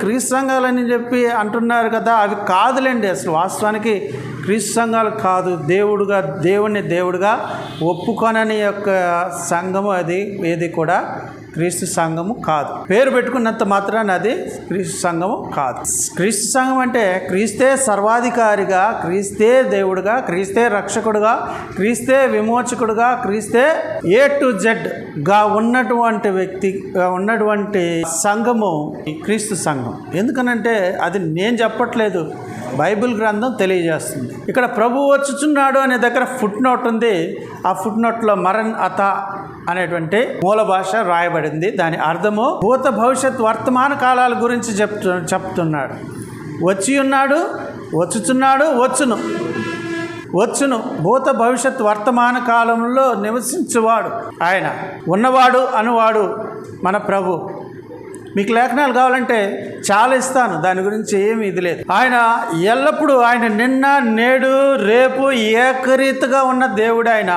క్రీస్తు సంఘాలని చెప్పి అంటున్నారు కదా, అవి కాదులేండి. అసలు వాస్తవానికి క్రీస్తు సంఘాలు కాదు. దేవుణ్ణి దేవుడిగా ఒప్పుకొనని యొక్క సంఘము అది ఏది కూడా క్రీస్తు సంఘము కాదు. పేరు పెట్టుకున్నంత మాత్రాన అది క్రీస్తు సంఘము కాదు. క్రీస్తు సంఘం అంటే క్రీస్తే సర్వాధికారిగా, క్రీస్తే దేవుడుగా, క్రీస్తే రక్షకుడుగా, క్రీస్తే విమోచకుడుగా, క్రీస్తే A to Z గా ఉన్నటువంటి సంఘము క్రీస్తు సంఘం. ఎందుకనంటే అది నేను చెప్పట్లేదు, బైబిల్ గ్రంథం తెలియజేస్తుంది. ఇక్కడ ప్రభువు వచ్చుచున్నాడు అనే దగ్గర ఫుట్ నోట్ ఉంది. ఆ ఫుట్ నోట్లో మరణ్ అత అనేటువంటి మూల భాష రాయబడింది. దాని అర్థము భూత భవిష్యత్ వర్తమాన కాలాల గురించి చెప్తున్నాడు. వచ్చి ఉన్నాడు, వచ్చుచున్నాడు, వచ్చును. భూత భవిష్యత్ వర్తమాన కాలంలో నివసించువాడు ఆయన. ఉన్నవాడు అనువాడు మన ప్రభు. మీకు లేఖనాలు కావాలంటే చాలా ఇస్తాను, దాని గురించి ఏమీ ఇది లేదు. ఆయన ఎల్లప్పుడూ, ఆయన నిన్న నేడు రేపు ఏకరీతిగా ఉన్న దేవుడు ఆయన.